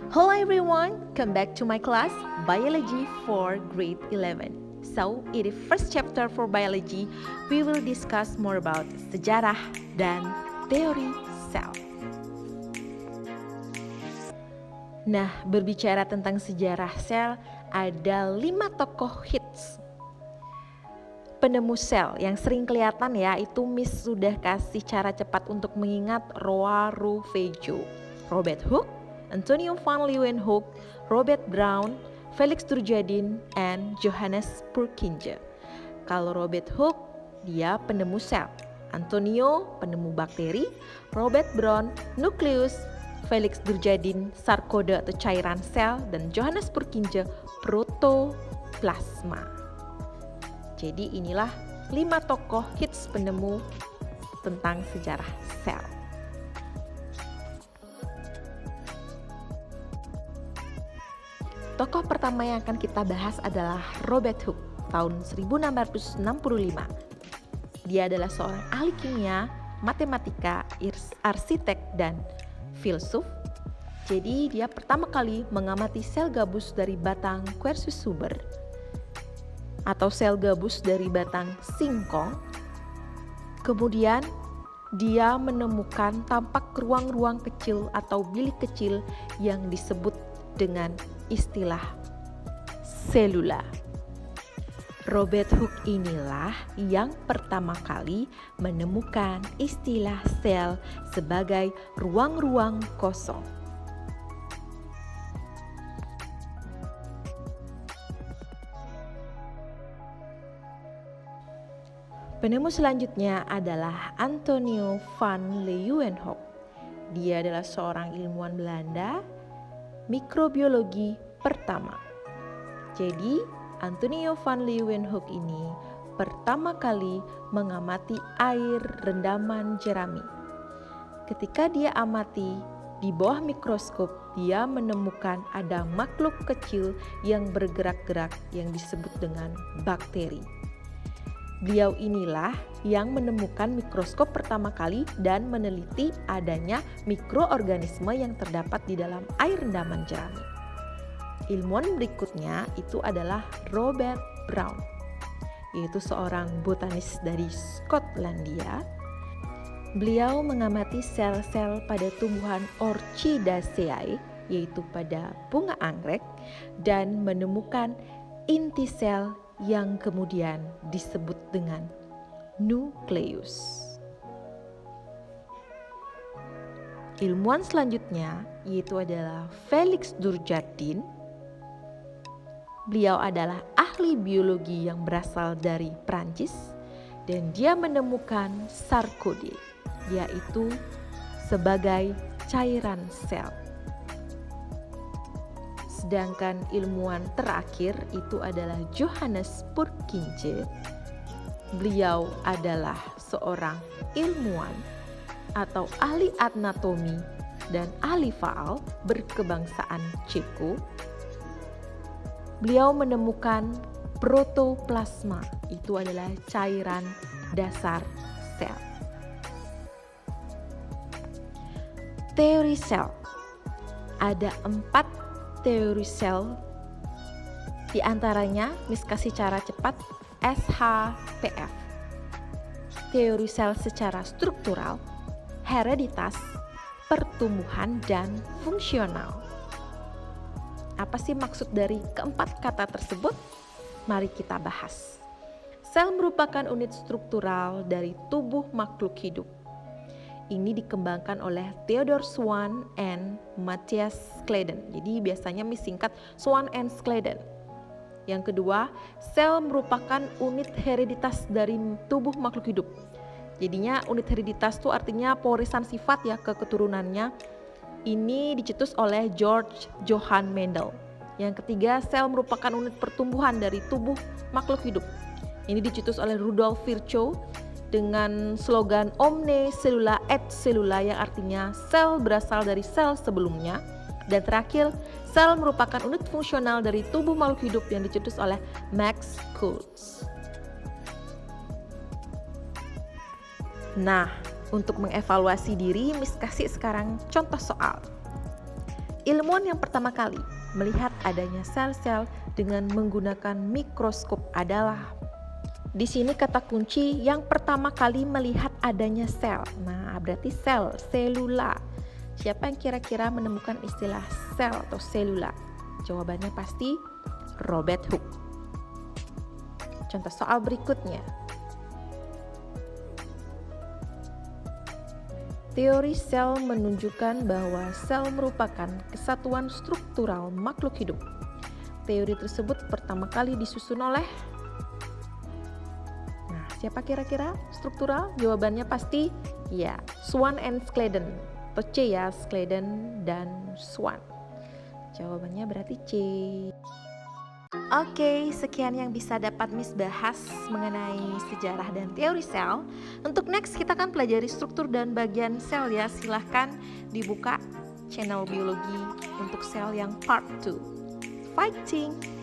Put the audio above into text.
Hello everyone, come back to my class, Biology for Grade 11. So, in the first chapter for biology, we will discuss more about sejarah dan teori sel. Nah, berbicara tentang sejarah sel, ada 5 tokoh hits penemu sel yang sering kelihatan ya. Itu Miss sudah kasih cara cepat untuk mengingat Roa Rouffejo, Robert Hooke, Antonio van Leeuwenhoek, Robert Brown, Felix Durdjardin, and Johannes Purkinje. Kalau Robert Hooke, dia penemu sel. Antonio, penemu bakteri. Robert Brown, nukleus. Felix Durdjardin, sarkode atau cairan sel. Dan Johannes Purkinje, protoplasma. Jadi inilah 5 tokoh hits penemu tentang sejarah sel. Tokoh pertama yang akan kita bahas adalah Robert Hooke, tahun 1665. Dia adalah seorang ahli kimia, matematika, arsitek, dan filsuf. Jadi dia pertama kali mengamati sel gabus dari batang Quercus suber atau sel gabus dari batang singkong. Kemudian dia menemukan tampak ruang-ruang kecil atau bilik kecil yang disebut dengan istilah selula. Robert Hooke inilah yang pertama kali menemukan istilah sel sebagai ruang-ruang kosong. Penemu selanjutnya adalah Antonio van Leeuwenhoek. Dia adalah seorang ilmuwan Belanda, mikrobiologi pertama. Jadi, Antonio van Leeuwenhoek ini pertama kali mengamati air rendaman jerami. Ketika dia amati di bawah mikroskop, dia menemukan ada makhluk kecil yang bergerak-gerak yang disebut dengan bakteri. Beliau inilah yang menemukan mikroskop pertama kali dan meneliti adanya mikroorganisme yang terdapat di dalam air rendaman jerami. Ilmuwan berikutnya itu adalah Robert Brown, yaitu seorang botanis dari Skotlandia. Beliau mengamati sel-sel pada tumbuhan Orchidaceae, yaitu pada bunga anggrek, dan menemukan inti sel yang kemudian disebut dengan nukleus. Ilmuwan selanjutnya yaitu adalah Felix Durdjardin. Beliau adalah ahli biologi yang berasal dari Prancis dan dia menemukan sarkode, yaitu sebagai cairan sel. Sedangkan ilmuwan terakhir itu adalah Johannes Purkinje. Beliau adalah seorang ilmuwan atau ahli anatomi dan ahli faal berkebangsaan Ceko. Beliau menemukan protoplasma, itu adalah cairan dasar sel. Teori sel. Ada 4 teori sel, di antaranya Miss kasih cara cepat SHPF. Teori sel secara struktural, hereditas, pertumbuhan, dan fungsional. Apa sih maksud dari keempat kata tersebut? Mari kita bahas. Sel merupakan unit struktural dari tubuh makhluk hidup. Ini dikembangkan oleh Theodor Swan and Matthias Claden. Jadi biasanya singkat Swan and Claden. Yang kedua, sel merupakan unit hereditas dari tubuh makhluk hidup. Jadinya unit hereditas itu artinya pewarisan sifat ya ke keturunannya. Ini dicetus oleh George Johann Mendel. Yang ketiga, sel merupakan unit pertumbuhan dari tubuh makhluk hidup. Ini dicetus oleh Rudolf Virchow dengan slogan Omne Cellula et Cellula, yang artinya sel berasal dari sel sebelumnya. Dan terakhir, sel merupakan unit fungsional dari tubuh makhluk hidup yang dicetus oleh Max Schultz. Nah, untuk mengevaluasi diri, Miss kasih sekarang contoh soal. Ilmuwan yang pertama kali melihat adanya sel-sel dengan menggunakan mikroskop adalah, di sini kata kunci yang pertama kali melihat adanya sel. Nah, berarti sel, selula. Siapa yang kira-kira menemukan istilah sel atau selula? Jawabannya pasti Robert Hooke. Contoh soal berikutnya. Teori sel menunjukkan bahwa sel merupakan kesatuan struktural makhluk hidup. Teori tersebut pertama kali disusun oleh, nah, siapa kira-kira struktural? Jawabannya pasti ya, Swan and Scladen atau C ya, Scladen dan Swan. Jawabannya berarti C. Oke, sekian yang bisa dapat Miss bahas mengenai sejarah dan teori sel. Untuk next kita akan pelajari struktur dan bagian sel ya. Silahkan dibuka channel biologi untuk sel yang part 2. Fighting!